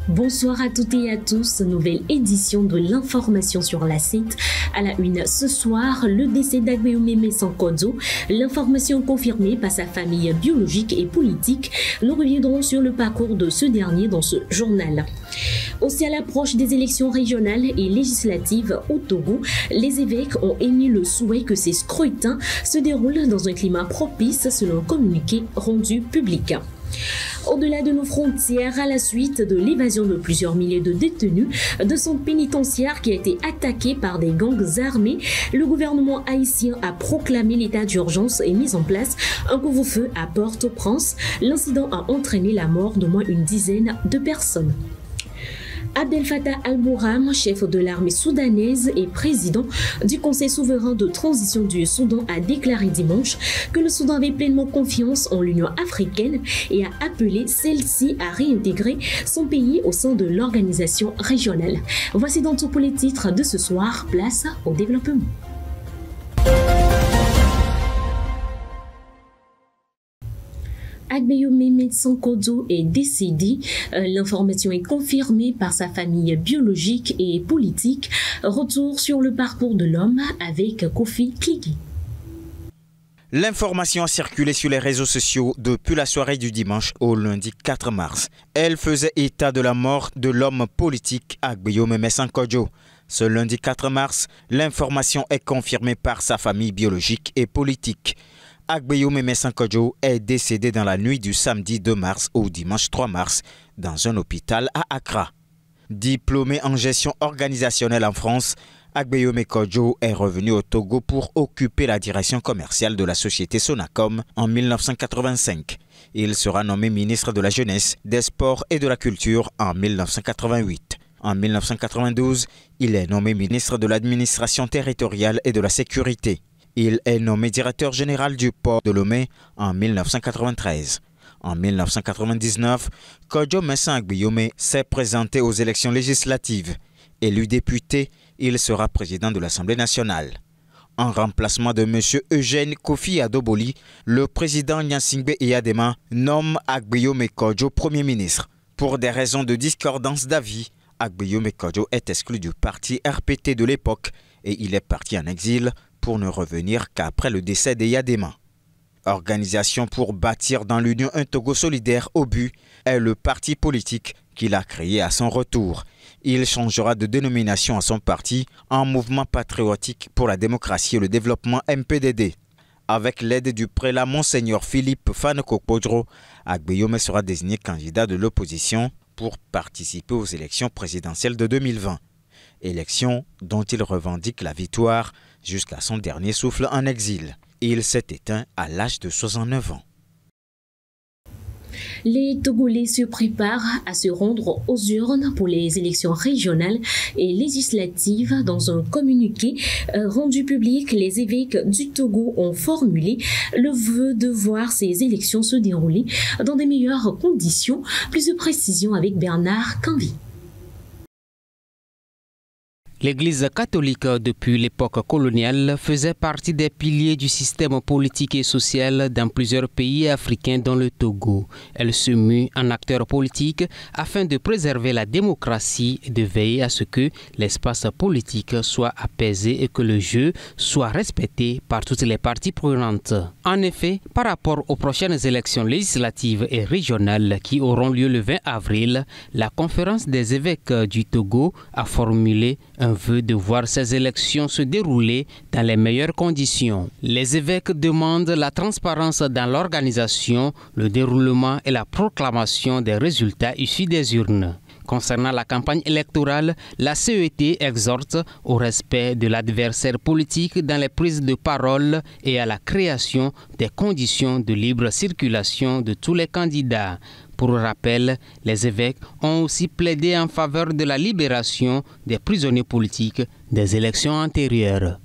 Bonsoir à toutes et à tous, nouvelle édition de l'information sur la CENT. À la une ce soir, le décès d'Agbeyomi Sankodzo, l'information confirmée par sa famille biologique et politique. Nous reviendrons sur le parcours de ce dernier dans ce journal. Aussi à l'approche des élections régionales et législatives au Togo, les évêques ont émis le souhait que ces scrutins se déroulent dans un climat propice selon un communiqué rendu public. Au-delà de nos frontières, à la suite de l'évasion de plusieurs milliers de détenus de centres pénitentiaires qui a été attaqué par des gangs armés, le gouvernement haïtien a proclamé l'état d'urgence et mis en place un couvre-feu à Port-au-Prince. L'incident a entraîné la mort d'au moins une dizaine de personnes. Abdel Fattah al-Burhan, chef de l'armée soudanaise et président du Conseil souverain de transition du Soudan, a déclaré dimanche que le Soudan avait pleinement confiance en l'Union africaine et a appelé celle-ci à réintégrer son pays au sein de l'organisation régionale. Voici donc tout pour les titres de ce soir. Place au développement. Agbeyomi Sankodzo est décédé. L'information est confirmée par sa famille biologique et politique. Retour sur le parcours de l'homme avec Kofi Kligi. L'information a circulé sur les réseaux sociaux depuis la soirée du dimanche au lundi 4 mars. Elle faisait état de la mort de l'homme politique Agbeyomi Sankodzo. Ce lundi 4 mars, l'information est confirmée par sa famille biologique et politique. Agbeyomi Sankodzo est décédé dans la nuit du samedi 2 mars au dimanche 3 mars dans un hôpital à Accra. Diplômé en gestion organisationnelle en France, Agbeyomi Sankodzo est revenu au Togo pour occuper la direction commerciale de la société Sonacom en 1985. Il sera nommé ministre de la Jeunesse, des Sports et de la Culture en 1988. En 1992, il est nommé ministre de l'Administration territoriale et de la Sécurité. Il est nommé directeur général du port de Lomé en 1993. En 1999, Sankodzo Agbeyomi s'est présenté aux élections législatives. Élu député, il sera président de l'Assemblée nationale. En remplacement de M. Eugène Kofi Adoboli, le président Gnassingbé Eyadema nomme Agbeyomi Sankodzo Premier ministre. Pour des raisons de discordance d'avis, Agbeyomi Sankodzo est exclu du parti RPT de l'époque et il est parti en exil pour ne revenir qu'après le décès d'Eyadema. Organisation pour bâtir dans l'Union un Togo solidaire au but est le parti politique qu'il a créé à son retour. Il changera de dénomination à son parti en Mouvement patriotique pour la démocratie et le développement MPDD. Avec l'aide du prélat Monseigneur Philippe Fanekokpodro, Agbeyomi sera désigné candidat de l'opposition pour participer aux élections présidentielles de 2020. Élections dont il revendique la victoire jusqu'à son dernier souffle en exil. Il s'est éteint à l'âge de 69 ans. Les Togolais se préparent à se rendre aux urnes pour les élections régionales et législatives. Dans un communiqué rendu public, les évêques du Togo ont formulé le vœu de voir ces élections se dérouler dans des meilleures conditions. Plus de précisions avec Bernard Canvi. L'Église catholique, depuis l'époque coloniale, faisait partie des piliers du système politique et social dans plusieurs pays africains dont le Togo. Elle se mue en acteur politique afin de préserver la démocratie et de veiller à ce que l'espace politique soit apaisé et que le jeu soit respecté par toutes les parties prenantes. En effet, par rapport aux prochaines élections législatives et régionales qui auront lieu le 20 avril, la conférence des évêques du Togo a formulé un vœu de voir ces élections se dérouler dans les meilleures conditions. Les évêques demandent la transparence dans l'organisation, le déroulement et la proclamation des résultats issus des urnes. Concernant la campagne électorale, la CET exhorte au respect de l'adversaire politique dans les prises de parole et à la création des conditions de libre circulation de tous les candidats. Pour rappel, les évêques ont aussi plaidé en faveur de la libération des prisonniers politiques des élections antérieures.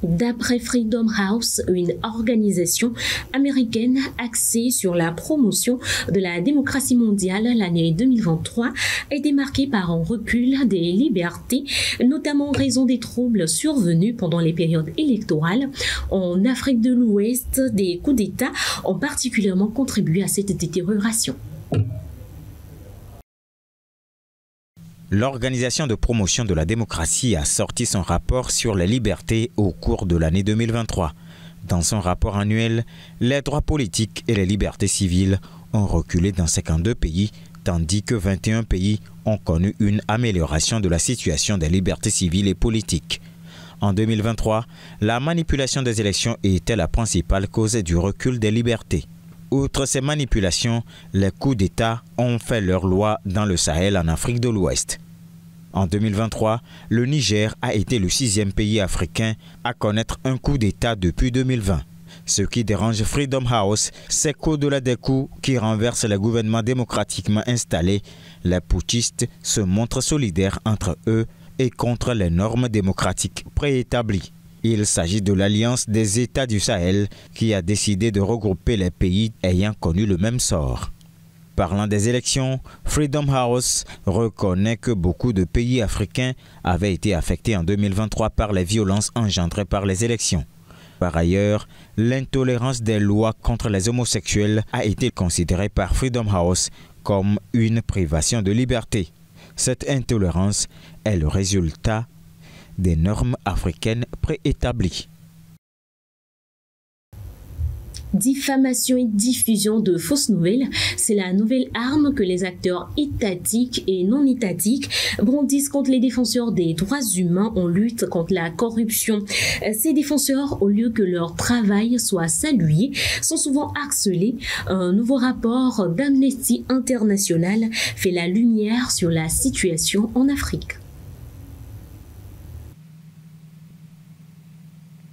D'après Freedom House, une organisation américaine axée sur la promotion de la démocratie mondiale, l'année 2023 a été marquée par un recul des libertés, notamment en raison des troubles survenus pendant les périodes électorales. En Afrique de l'Ouest, des coups d'État ont particulièrement contribué à cette détérioration. L'Organisation de promotion de la démocratie a sorti son rapport sur les libertés au cours de l'année 2023. Dans son rapport annuel, les droits politiques et les libertés civiles ont reculé dans 52 pays, tandis que 21 pays ont connu une amélioration de la situation des libertés civiles et politiques. En 2023, la manipulation des élections était la principale cause du recul des libertés. Outre ces manipulations, les coups d'État ont fait leur loi dans le Sahel en Afrique de l'Ouest. En 2023, le Niger a été le 6e pays africain à connaître un coup d'État depuis 2020. Ce qui dérange Freedom House, c'est qu'au-delà des coups qui renversent les gouvernements démocratiquement installés, les putschistes se montrent solidaires entre eux et contre les normes démocratiques préétablies. Il s'agit de l'Alliance des États du Sahel qui a décidé de regrouper les pays ayant connu le même sort. Parlant des élections, Freedom House reconnaît que beaucoup de pays africains avaient été affectés en 2023 par les violences engendrées par les élections. Par ailleurs, l'intolérance des lois contre les homosexuels a été considérée par Freedom House comme une privation de liberté. Cette intolérance est le résultat des normes africaines préétablies. Diffamation et diffusion de fausses nouvelles, c'est la nouvelle arme que les acteurs étatiques et non étatiques brandissent contre les défenseurs des droits humains en lutte contre la corruption. Ces défenseurs, au lieu que leur travail soit salué, sont souvent harcelés. Un nouveau rapport d'Amnesty International fait la lumière sur la situation en Afrique.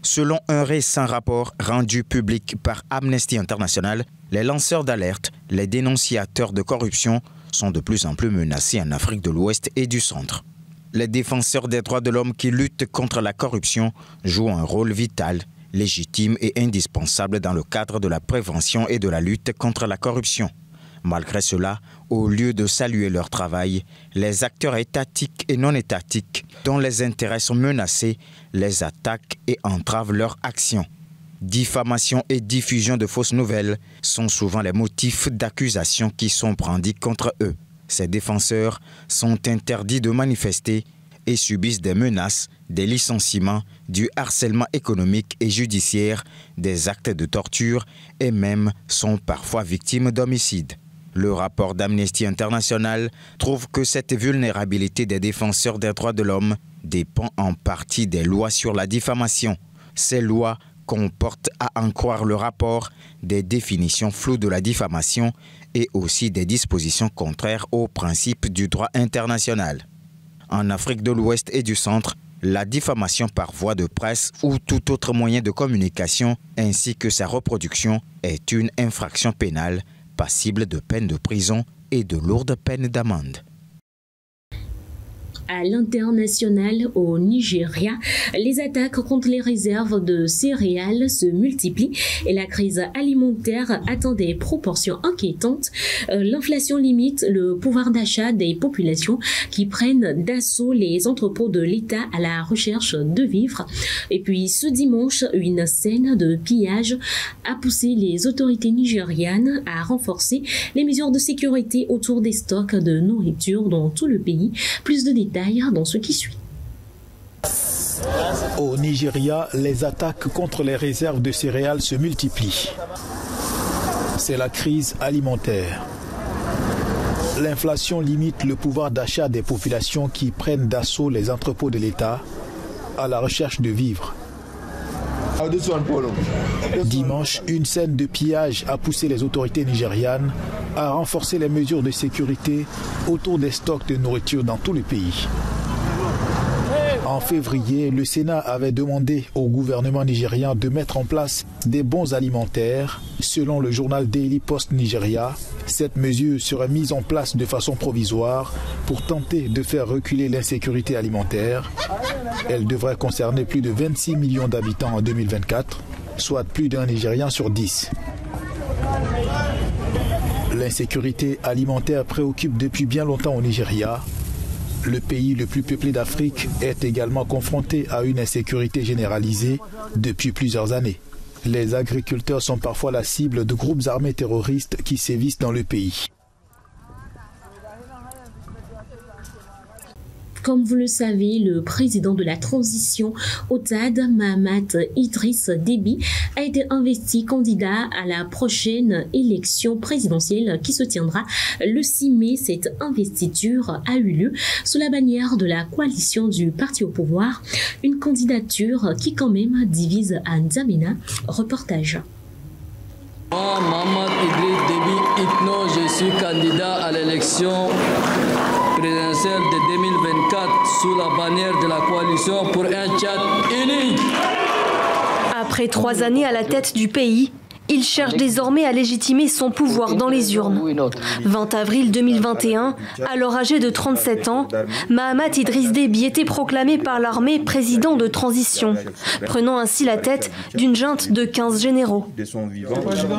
Selon un récent rapport rendu public par Amnesty International, les lanceurs d'alerte, les dénonciateurs de corruption sont de plus en plus menacés en Afrique de l'Ouest et du Centre. Les défenseurs des droits de l'homme qui luttent contre la corruption jouent un rôle vital, légitime et indispensable dans le cadre de la prévention et de la lutte contre la corruption. Malgré cela, au lieu de saluer leur travail, les acteurs étatiques et non étatiques dont les intérêts sont menacés les attaquent et entravent leur action. Diffamation et diffusion de fausses nouvelles sont souvent les motifs d'accusation qui sont brandis contre eux. Ces défenseurs sont interdits de manifester et subissent des menaces, des licenciements, du harcèlement économique et judiciaire, des actes de torture et même sont parfois victimes d'homicides. Le rapport d'Amnesty International trouve que cette vulnérabilité des défenseurs des droits de l'homme dépend en partie des lois sur la diffamation. Ces lois comportent, à en croire le rapport, des définitions floues de la diffamation et aussi des dispositions contraires aux principes du droit international. En Afrique de l'Ouest et du Centre, la diffamation par voie de presse ou tout autre moyen de communication ainsi que sa reproduction est une infraction pénale passible de peine de prison et de lourdes peines d'amende. À l'international, au Nigeria, les attaques contre les réserves de céréales se multiplient et la crise alimentaire atteint des proportions inquiétantes. L'inflation limite le pouvoir d'achat des populations qui prennent d'assaut les entrepôts de l'État à la recherche de vivres. Et puis ce dimanche, une scène de pillage a poussé les autorités nigérianes à renforcer les mesures de sécurité autour des stocks de nourriture dans tout le pays. Plus de détails dans ce qui suit. Au Nigeria, les attaques contre les réserves de céréales se multiplient. C'est la crise alimentaire. L'inflation limite le pouvoir d'achat des populations qui prennent d'assaut les entrepôts de l'État à la recherche de vivres. Dimanche, une scène de pillage a poussé les autorités nigérianes à renforcer les mesures de sécurité autour des stocks de nourriture dans tout le pays. En février, le Sénat avait demandé au gouvernement nigérian de mettre en place des bons alimentaires. Selon le journal Daily Post Nigeria, cette mesure serait mise en place de façon provisoire pour tenter de faire reculer l'insécurité alimentaire. Elle devrait concerner plus de 26 millions d'habitants en 2024, soit plus d'un Nigérian sur 10. L'insécurité alimentaire préoccupe depuis bien longtemps au Nigeria. Le pays le plus peuplé d'Afrique est également confronté à une insécurité généralisée depuis plusieurs années. Les agriculteurs sont parfois la cible de groupes armés terroristes qui sévissent dans le pays. Comme vous le savez, le président de la transition au Tchad, Mahamat Idriss Déby, a été investi candidat à la prochaine élection présidentielle qui se tiendra le 6 mai. Cette investiture a eu lieu sous la bannière de la coalition du parti au pouvoir, une candidature qui quand même divise à N'Djamena. Reportage. Moi, Mahamat Idriss Déby Itno, je suis candidat à l'élection présidentielle de 2024 sous la bannière de la coalition pour un Tchad uni. Après 3 années à la tête du pays, il cherche désormais à légitimer son pouvoir dans les urnes. 20 avril 2021, alors âgé de 37 ans, Mahamat Idriss Déby était proclamé par l'armée président de transition, prenant ainsi la tête d'une junte de 15 généraux.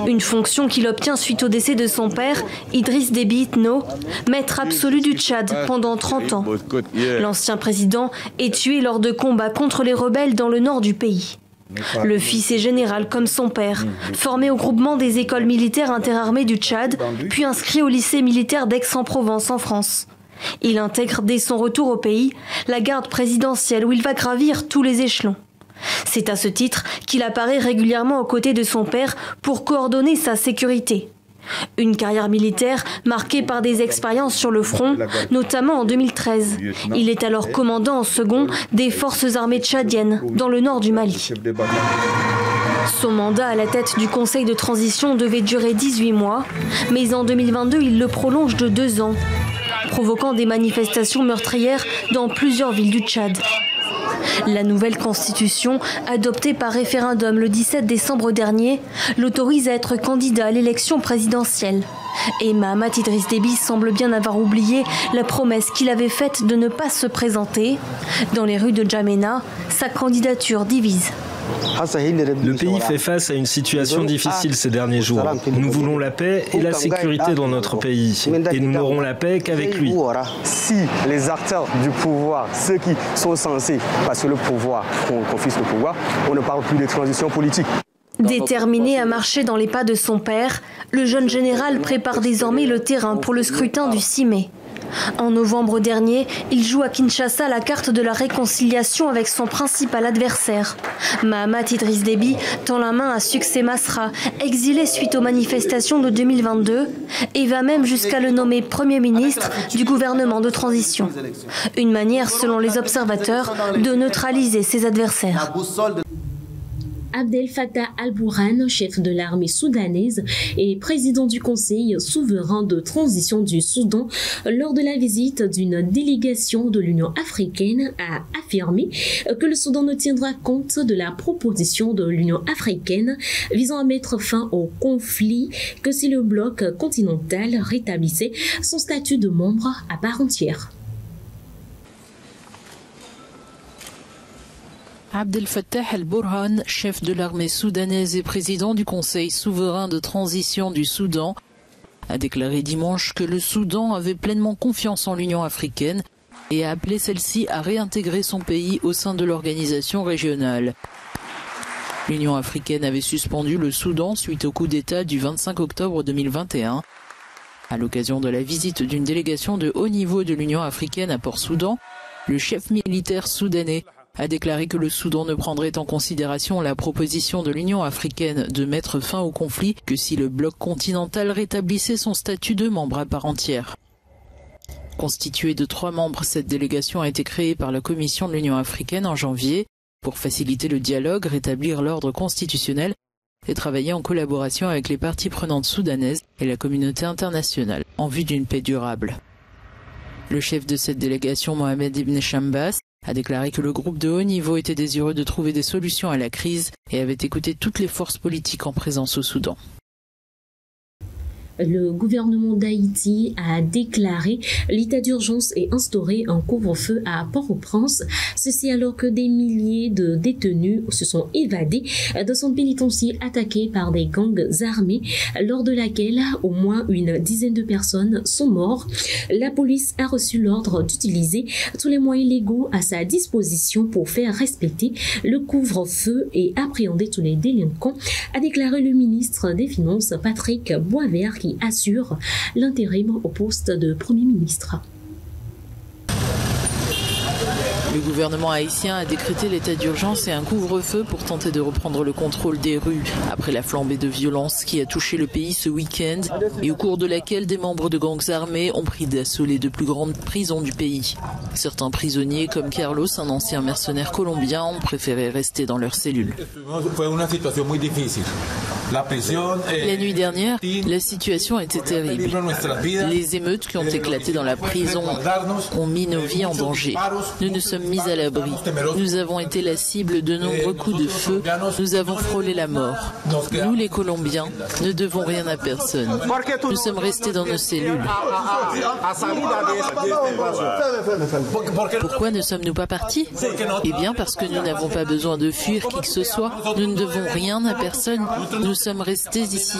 Une fonction qu'il obtient suite au décès de son père, Idriss Déby Itno, maître absolu du Tchad pendant 30 ans. L'ancien président est tué lors de combats contre les rebelles dans le nord du pays. Le fils est général comme son père, formé au groupement des écoles militaires interarmées du Tchad, puis inscrit au lycée militaire d'Aix-en-Provence en France. Il intègre dès son retour au pays la garde présidentielle où il va gravir tous les échelons. C'est à ce titre qu'il apparaît régulièrement aux côtés de son père pour coordonner sa sécurité. Une carrière militaire marquée par des expériences sur le front, notamment en 2013. Il est alors commandant en second des forces armées tchadiennes dans le nord du Mali. Son mandat à la tête du Conseil de transition devait durer 18 mois, mais en 2022, il le prolonge de 2 ans, provoquant des manifestations meurtrières dans plusieurs villes du Tchad. La nouvelle constitution, adoptée par référendum le 17 décembre dernier, l'autorise à être candidat à l'élection présidentielle. Et Mahamat Idriss Déby semble bien avoir oublié la promesse qu'il avait faite de ne pas se présenter. Dans les rues de N'Djamena, sa candidature divise. Le pays fait face à une situation difficile ces derniers jours. Nous voulons la paix et la sécurité dans notre pays. Et nous n'aurons la paix qu'avec lui. Si les acteurs du pouvoir, ceux qui sont censés passer le pouvoir, qu'on confisque le pouvoir, on ne parle plus de transition politique. Déterminé à marcher dans les pas de son père, le jeune général prépare désormais le terrain pour le scrutin du 6 mai. En novembre dernier, il joue à Kinshasa la carte de la réconciliation avec son principal adversaire. Mahamat Idriss Déby tend la main à Succès Masra, exilé suite aux manifestations de 2022, et va même jusqu'à le nommer Premier ministre du gouvernement de transition. Une manière, selon les observateurs, de neutraliser ses adversaires. Abdel Fattah al-Burhan, chef de l'armée soudanaise et président du Conseil souverain de transition du Soudan, lors de la visite d'une délégation de l'Union africaine, a affirmé que le Soudan ne tiendra compte de la proposition de l'Union africaine visant à mettre fin au conflit que si le bloc continental rétablissait son statut de membre à part entière. Abdel Fattah al-Burhan, chef de l'armée soudanaise et président du Conseil souverain de transition du Soudan, a déclaré dimanche que le Soudan avait pleinement confiance en l'Union africaine et a appelé celle-ci à réintégrer son pays au sein de l'organisation régionale. L'Union africaine avait suspendu le Soudan suite au coup d'État du 25 octobre 2021. À l'occasion de la visite d'une délégation de haut niveau de l'Union africaine à Port-Soudan, le chef militaire soudanais a déclaré que le Soudan ne prendrait en considération la proposition de l'Union africaine de mettre fin au conflit que si le bloc continental rétablissait son statut de membre à part entière. Constituée de 3 membres, cette délégation a été créée par la Commission de l'Union africaine en janvier pour faciliter le dialogue, rétablir l'ordre constitutionnel et travailler en collaboration avec les parties prenantes soudanaises et la communauté internationale en vue d'une paix durable. Le chef de cette délégation, Mohamed Ibn Chambas, a déclaré que le groupe de haut niveau était désireux de trouver des solutions à la crise et avait écouté toutes les forces politiques en présence au Soudan. Le gouvernement d'Haïti a déclaré l'état d'urgence et instauré un couvre-feu à Port-au-Prince. Ceci alors que des milliers de détenus se sont évadés de son pénitencier attaqué par des gangs armés, lors de laquelle au moins une dizaine de personnes sont mortes. La police a reçu l'ordre d'utiliser tous les moyens légaux à sa disposition pour faire respecter le couvre-feu et appréhender tous les délinquants, a déclaré le ministre des Finances Patrick Boisvert, qui assure l'intérim au poste de Premier ministre. Le gouvernement haïtien a décrété l'état d'urgence et un couvre-feu pour tenter de reprendre le contrôle des rues après la flambée de violence qui a touché le pays ce week-end et au cours de laquelle des membres de gangs armés ont pris d'assaut les deux plus grandes prisons du pays. Certains prisonniers comme Carlos, un ancien mercenaire colombien, ont préféré rester dans leur cellule. La nuit dernière, la situation était terrible. Les émeutes qui ont éclaté dans la prison ont mis nos vies en danger. Nous nous sommes mis à l'abri. Nous avons été la cible de nombreux coups de feu. Nous avons frôlé la mort. Nous, les Colombiens, ne devons rien à personne. Nous sommes restés dans nos cellules. Pourquoi ne sommes-nous pas partis? Eh bien, parce que nous n'avons pas besoin de fuir qui que ce soit. Nous ne devons rien à personne. Nous sommes restés ici.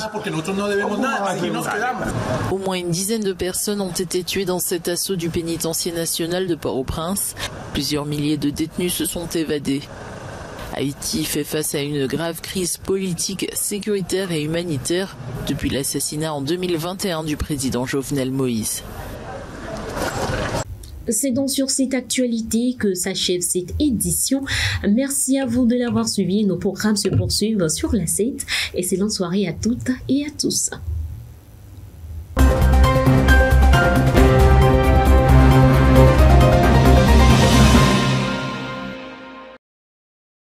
Au moins une dizaine de personnes ont été tuées dans cet assaut du pénitencier national de Port-au-Prince. Plusieurs milliers de détenus se sont évadés. Haïti fait face à une grave crise politique, sécuritaire et humanitaire depuis l'assassinat en 2021 du président Jovenel Moïse. C'est donc sur cette actualité que s'achève cette édition. Merci à vous de l'avoir suivi. Nos programmes se poursuivent sur la 7. Excellente soirée à toutes et à tous.